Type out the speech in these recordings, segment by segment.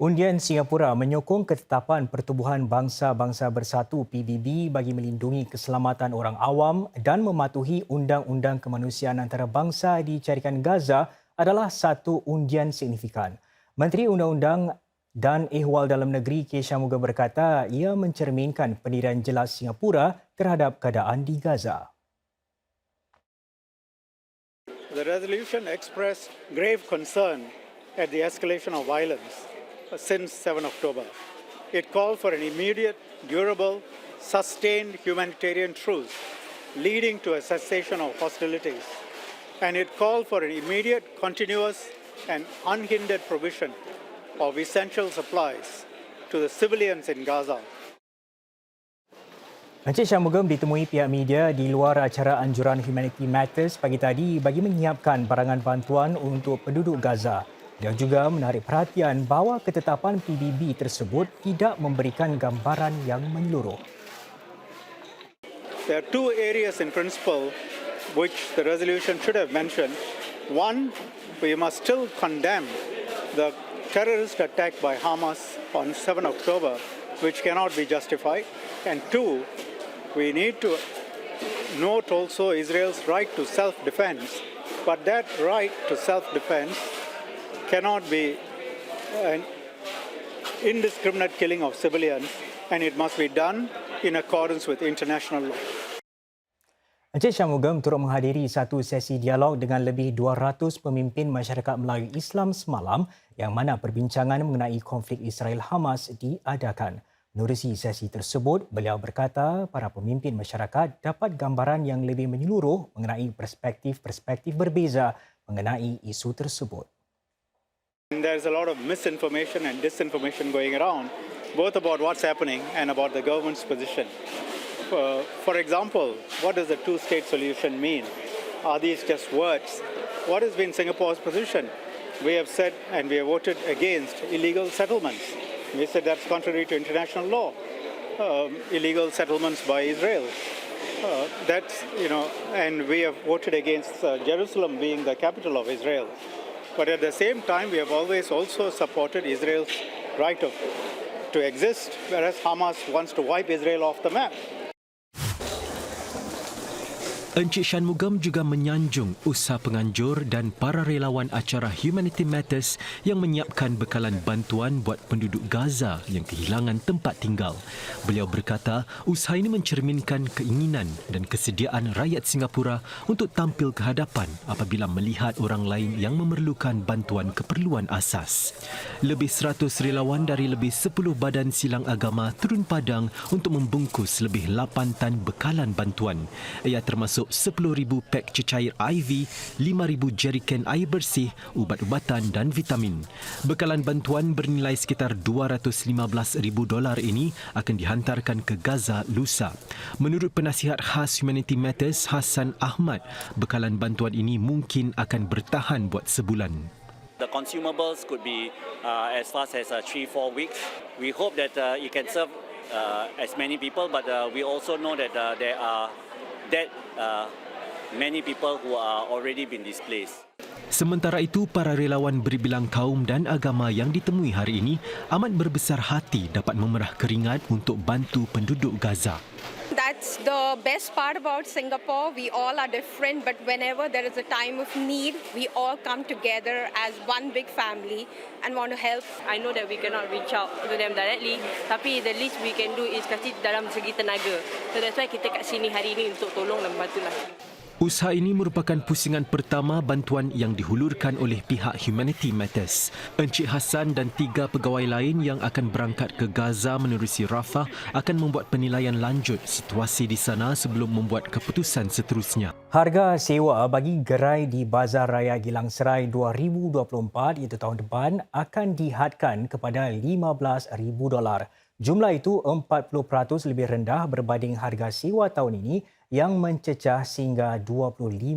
Undian Singapura menyokong ketetapan Pertubuhan Bangsa-Bangsa Bersatu PBB bagi melindungi keselamatan orang awam dan mematuhi Undang-Undang Kemanusiaan Antarabangsa di Syarikat Gaza adalah satu undian signifikan. Menteri Undang-Undang dan Ehwal Dalam Negeri K. Shanmugam berkata ia mencerminkan pendirian jelas Singapura terhadap keadaan di Gaza. The resolution expressed grave concern at the escalation of violence since 7 October. It called for an immediate, durable, sustained humanitarian truce leading to a cessation of hostilities. And it called for an immediate, continuous and unhindered provision of essential supplies to the civilians in Gaza. Encik Shanmugam ditemui pihak media di luar acara anjuran Humanity Matters pagi tadi bagi menyiapkan barangan bantuan untuk penduduk Gaza. Dia juga menarik perhatian bahawa ketetapan PBB tersebut tidak memberikan gambaran yang menyeluruh. There are two areas in principle which the resolution should have mentioned. One, we must still condemn the terrorist attack by Hamas on 7 October, which cannot be justified. And two, we need to note also Israel's right to self-defense. But that right to self-defense cannot be an indiscriminate killing of civilians, and it must be done in accordance with international law. Encik Shanmugam turut menghadiri satu sesi dialog dengan lebih 200 pemimpin masyarakat Melayu Islam semalam yang mana perbincangan mengenai konflik Israel-Hamas diadakan. Menerusi sesi tersebut, beliau berkata para pemimpin masyarakat dapat gambaran yang lebih menyeluruh mengenai perspektif-perspektif berbeza mengenai isu tersebut. There's a lot of misinformation and disinformation going around, both about what's happening and about the government's position. For example, what does the two-state solution mean? Are these just words? What has been Singapore's position? We have said and we have voted against illegal settlements. We said that's contrary to international law. Illegal settlements by Israel. And we have voted against Jerusalem being the capital of Israel. But at the same time, we have always also supported Israel's right to exist, whereas Hamas wants to wipe Israel off the map. Encik Shanmugam juga menyanjung usaha penganjur dan para relawan acara Humanity Matters yang menyiapkan bekalan bantuan buat penduduk Gaza yang kehilangan tempat tinggal. Beliau berkata usaha ini mencerminkan keinginan dan kesediaan rakyat Singapura untuk tampil ke hadapan apabila melihat orang lain yang memerlukan bantuan keperluan asas. Lebih 100 relawan dari lebih 10 badan silang agama turun padang untuk membungkus lebih 8 tan bekalan bantuan. Ia termasuk 10,000 pek cecair IV, 5,000 jeriken air bersih, ubat-ubatan dan vitamin. Bekalan bantuan bernilai sekitar $215,000 ini akan dihantarkan ke Gaza lusa. Menurut penasihat khas Humanity Matters Hassan Ahmad, bekalan bantuan ini mungkin akan bertahan buat sebulan. The consumables could be as fast as 3-4 weeks. We hope that it can serve as many people, but we also know that there are many people who are already been displaced. Sementara itu, para relawan berbilang kaum dan agama yang ditemui hari ini amat berbesar hati dapat memerah keringat untuk bantu penduduk Gaza. That's the best part about Singapore. We all are different, but whenever there is a time of need, we all come together as one big family and want to help. I know that we cannot reach out to them directly, tapi the least we can do is kasih dalam segi tenaga. So that's why kita kat sini hari ini untuk tolong dan bantulah. Usaha ini merupakan pusingan pertama bantuan yang dihulurkan oleh pihak Humanity Matters. Encik Hassan dan 3 pegawai lain yang akan berangkat ke Gaza menerusi Rafah akan membuat penilaian lanjut situasi di sana sebelum membuat keputusan seterusnya. Harga sewa bagi gerai di Bazar Raya Gilang Serai 2024 iaitu tahun depan akan dihadkan kepada $15,000. Jumlah itu 40% lebih rendah berbanding harga sewa tahun ini yang mencecah sehingga $25,000.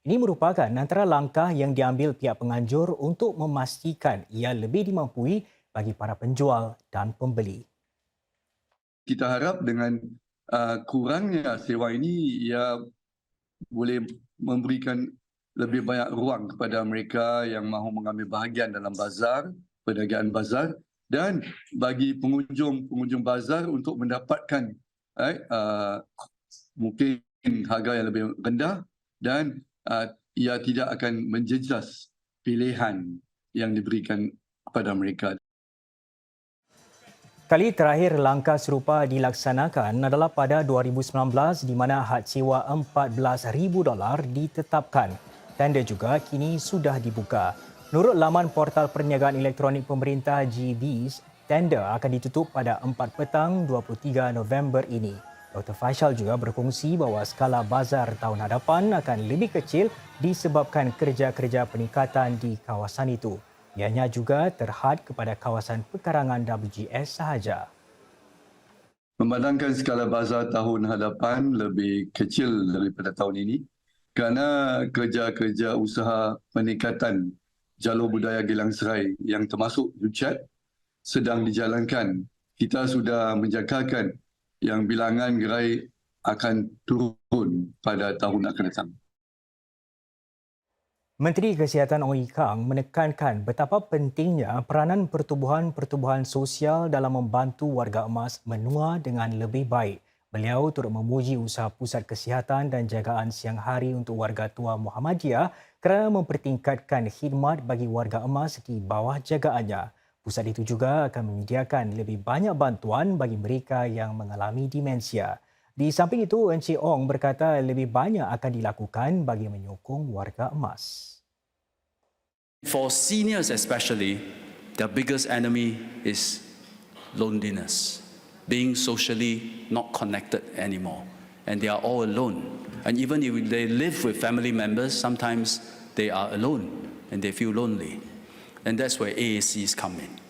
Ini merupakan antara langkah yang diambil pihak penganjur untuk memastikan ia lebih dimampui bagi para penjual dan pembeli. Kita harap dengan kurangnya sewa ini ia boleh memberikan lebih banyak ruang kepada mereka yang mahu mengambil bahagian dalam bazar perniagaan bazar dan bagi pengunjung bazar untuk mendapatkan mungkin harga yang lebih rendah dan ia tidak akan menjejas pilihan yang diberikan kepada mereka. Kali terakhir langkah serupa dilaksanakan adalah pada 2019 di mana had sewa $14,000 ditetapkan. Tender juga kini sudah dibuka. Menurut laman portal perniagaan elektronik pemerintah GBs, tender akan ditutup pada 4 petang 23 November ini. Dr. Faisal juga berkongsi bahawa skala bazar tahun hadapan akan lebih kecil disebabkan kerja-kerja peningkatan di kawasan itu. Ianya juga terhad kepada kawasan pekarangan WGS sahaja. Memandangkan skala bazar tahun hadapan lebih kecil daripada tahun ini kerana kerja-kerja usaha peningkatan jalur budaya Gilang Serai yang termasuk UCHAT sedang dijalankan. Kita sudah menjangkakan yang bilangan gerai akan turun pada tahun akan datang. Menteri Kesihatan Ong Ye Kung menekankan betapa pentingnya peranan pertubuhan-pertubuhan sosial dalam membantu warga emas menua dengan lebih baik. Beliau turut memuji usaha Pusat Kesihatan dan Jagaan Siang Hari untuk Warga Tua Muhammadiyah kerana mempertingkatkan khidmat bagi warga emas di bawah jagaannya. Pusat itu juga akan menyediakan lebih banyak bantuan bagi mereka yang mengalami demensia. Di samping itu, Encik Ong berkata lebih banyak akan dilakukan bagi menyokong warga emas. For seniors especially, their biggest enemy is loneliness, being socially not connected anymore. And they are all alone. And even if they live with family members, sometimes they are alone and they feel lonely. And that's where AACs come in.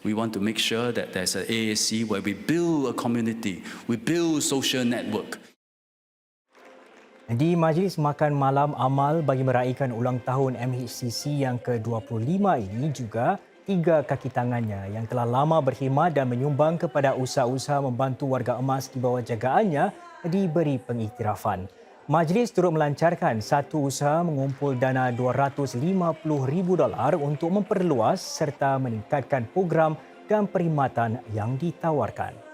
We want to make sure that there's an AAC where we build a community, we build social network. Di Majlis Makan Malam Amal bagi meraihkan ulang tahun MHCC yang ke-25 ini juga 3 kaki tangannya yang telah lama berkhidmat dan menyumbang kepada usaha-usaha membantu warga emas di bawah jagaannya diberi pengiktirafan. Majlis turut melancarkan satu usaha mengumpul dana $250,000 untuk memperluas serta meningkatkan program dan perkhidmatan yang ditawarkan.